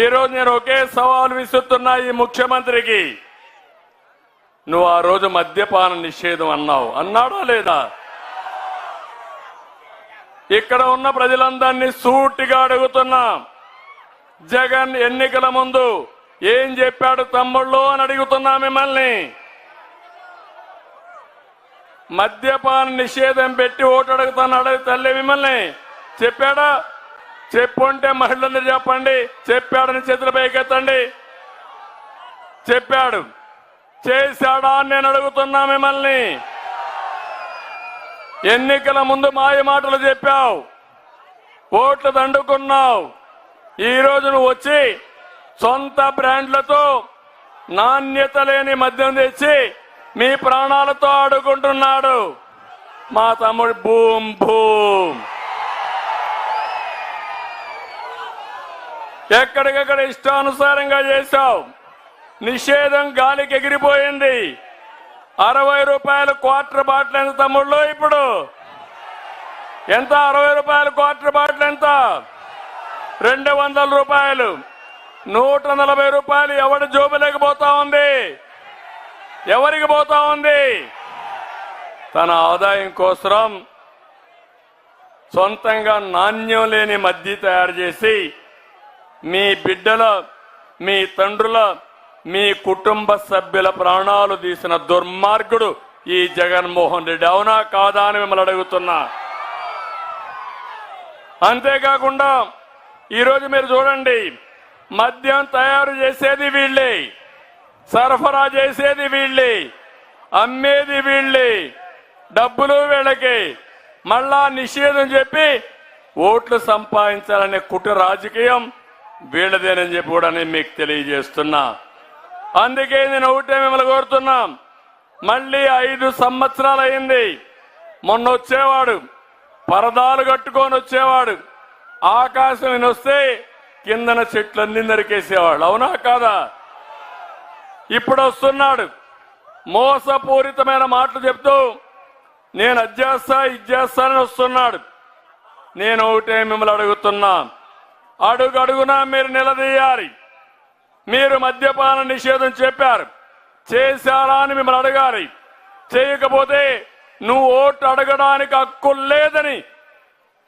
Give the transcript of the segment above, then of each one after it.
ఈరోజు నేను ఒకే సవాల్ విసురుతున్నా ఈ ముఖ్యమంత్రికి. నువ్వు ఆ రోజు మద్యపాన నిషేధం అన్నావు, అన్నాడా లేదా? ఇక్కడ ఉన్న ప్రజలందరినీ సూటిగా అడుగుతున్నా, జగన్ ఎన్నికల ముందు ఏం చెప్పాడు తమ్ముళ్ళు అని అడుగుతున్నా మిమ్మల్ని. మద్యపాన నిషేధం పెట్టి ఓటు అడుగుతున్నాడు తల్లి మిమ్మల్ని చెప్పాడా? చెప్పుంటే మహిళలు చెప్పండి. చెప్పాడని చేతులు పైకెత్తండి. చెప్పాడు, చేశాడా అని నేను అడుగుతున్నా మిమ్మల్ని. ఎన్నికల ముందు మాయ మాటలు చెప్పావు, ఓట్లు దండుకున్నావు. ఈ రోజు నువ్వు వచ్చి సొంత బ్రాండ్లతో నాణ్యత లేని మద్యం తెచ్చి మీ ప్రాణాలతో ఆడుకుంటున్నాడు మా తమ్ముడు. భూమ్ భూమ్ ఎక్కడికక్కడ ఇష్టానుసారంగా చేశావు. నిషేధం గాలికి ఎగిరిపోయింది. 60 రూపాయలు క్వార్టర్ బాటిల్ ఎంత తమ్ముళ్ళు? ఇప్పుడు ఎంత? 60 రూపాయలు క్వార్టర్ బాటిల్ ఎంత? 200 రూపాయలు. 140 రూపాయలు ఎవరి జోబులోకి పోతా ఉంది? ఎవరికి పోతా ఉంది? తన ఆదాయం కోసం సొంతంగా నాణ్యం లేని మద్యం తయారు చేసి మీ బిడ్డల, మీ తండ్రుల, మీ కుటుంబ సభ్యుల ప్రాణాలు తీసిన దుర్మార్గుడు ఈ జగన్మోహన్ రెడ్డి. అవునా కాదా అని మిమ్మల్ని అడుగుతున్నా. అంతేకాకుండా ఈరోజు మీరు చూడండి, మద్యం తయారు చేసేది వీళ్ళే, సరఫరా చేసేది వీళ్ళే, అమ్మేది వీళ్ళే, డబ్బులు వీళ్ళకి. మళ్ళా నిషేధం చెప్పి ఓట్లు సంపాదించాలనే కుట్ర రాజకీయం వీళ్ళదేనని చెప్పి కూడా నేను మీకు తెలియజేస్తున్నా. అందుకే నేను ఒకటే మిమ్మల్ని కోరుతున్నాం, మళ్ళీ 5 సంవత్సరాలు అయింది. మొన్న వచ్చేవాడు, పరదాలు కట్టుకొని వచ్చేవాడు, ఆకాశం వినొస్తే కిందన చెట్లన్నీ నరికేసేవాడు. అవునా కాదా? ఇప్పుడు వస్తున్నాడు, మోసపూరితమైన మాటలు చెప్తూ నేను అది చేస్తా ఇది చేస్తానని వస్తున్నాడు. నేను ఒకటే మిమ్మల్ని అడుగుతున్నా, అడుగడుగునా మీరు నిలదీయాలి. మీరు మద్యపాన నిషేధం చెప్పారు, చేశారా అని మిమ్మల్ని అడగాలి. చేయకపోతే నువ్వు ఓటు అడగడానికి హక్కు లేదని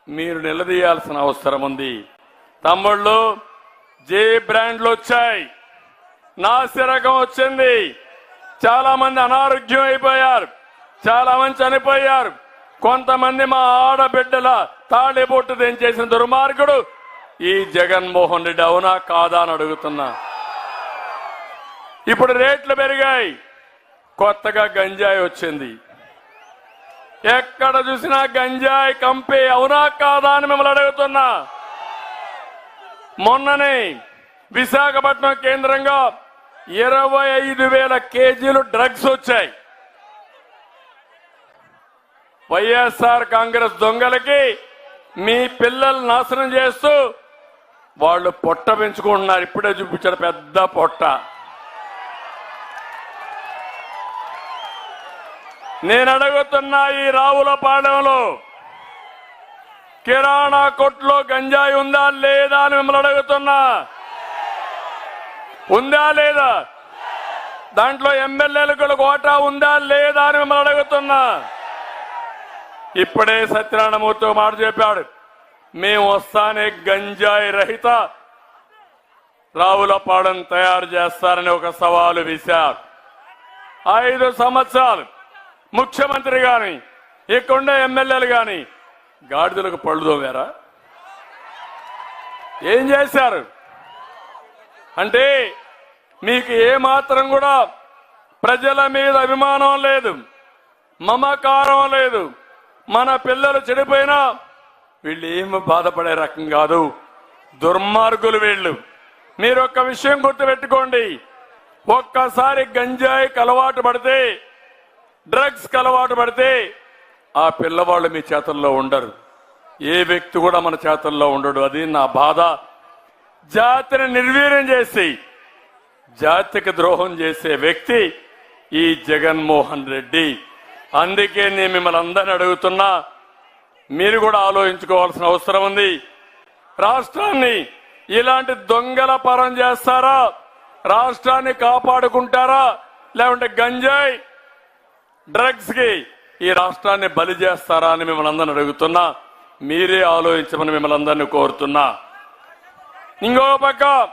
మీరు నిలదీయాల్సిన అవసరం ఉంది. తమ్ముళ్ళు, జే బ్రాండ్లు వచ్చాయి, నాసిరకం వచ్చింది. చాలా మంది అనారోగ్యం అయిపోయారు, చాలా మంది చనిపోయారు. కొంతమంది మా ఆడబిడ్డల తాళిబొట్టు తెంచేసిన దుర్మార్గుడు ఈ జగన్మోహన్ రెడ్డి. అవునా కాదా అని అడుగుతున్నా. ఇప్పుడు రేట్లు పెరిగాయి, కొత్తగా గంజాయి వచ్చింది. ఎక్కడ చూసినా గంజాయి కంపే. అవునా కాదా అని మిమ్మల్ని అడుగుతున్నా. మొన్ననే విశాఖపట్నం కేంద్రంగా 25,000 కేజీలు డ్రగ్స్ వచ్చాయి. వైఎస్ఆర్ కాంగ్రెస్ దొంగలకి మీ పిల్లలు నాశనం చేస్తూ వాళ్ళు పొట్ట పెంచుకుంటున్నారు. ఇప్పుడే చూపించారు పెద్ద పొట్ట. నేను అడుగుతున్నా, ఈ రావులపాలెంలో కిరాణా కొట్లో గంజాయి ఉందా లేదా అని మిమ్మల్ని అడుగుతున్నా. ఉందా లేదా? దాంట్లో ఎమ్మెల్యేలకు కోటా ఉందా లేదా అని మిమ్మల్ని అడుగుతున్నా. ఇప్పుడే సత్యనారాయణమూర్తి మాట చెప్పాడు, మేము వస్తానే గంజాయి రహిత రావులపాలెం తయారు చేస్తారని ఒక సవాలు విశారు. 5 సంవత్సరాలు ముఖ్యమంత్రి గాని ఇక్కడుండే ఎమ్మెల్యేలు గాని గాడిదలకు పళ్ళు తోమారా? ఏం చేశారు? అంటే మీకు ఏమాత్రం కూడా ప్రజల మీద అభిమానం లేదు, మమకారం లేదు. మన పిల్లలు చెడిపోయినా వీళ్ళు ఏమి బాధపడే రకం కాదు, దుర్మార్గులు వీళ్ళు. మీరు ఒక్క విషయం గుర్తుపెట్టుకోండి, ఒక్కసారి గంజాయికి అలవాటు పడితే, డ్రగ్స్ కి అలవాటు పడితే ఆ పిల్లవాళ్ళు మీ చేతుల్లో ఉండరు. ఏ వ్యక్తి కూడా మన చేతుల్లో ఉండడు. అది నా బాధ. జాతిని నిర్వీర్యం చేసి జాతికి ద్రోహం చేసే వ్యక్తి ఈ జగన్మోహన్ రెడ్డి. అందుకే నేను మిమ్మల్ని అందరిని అడుగుతున్నా, మీరు కూడా ఆలోచించుకోవాల్సిన అవసరం ఉంది. రాష్ట్రాన్ని ఇలాంటి దొంగల పరం చేస్తారా, రాష్ట్రాన్ని కాపాడుకుంటారా, లేకుంటే గంజాయి డ్రగ్స్ కి ఈ రాష్ట్రాన్ని బలి చేస్తారా అని మిమ్మల్ని అందరిని అడుగుతున్నా. మీరే ఆలోచించమని మిమ్మల్ని అందరినీ కోరుతున్నా. ఇంకో పక్క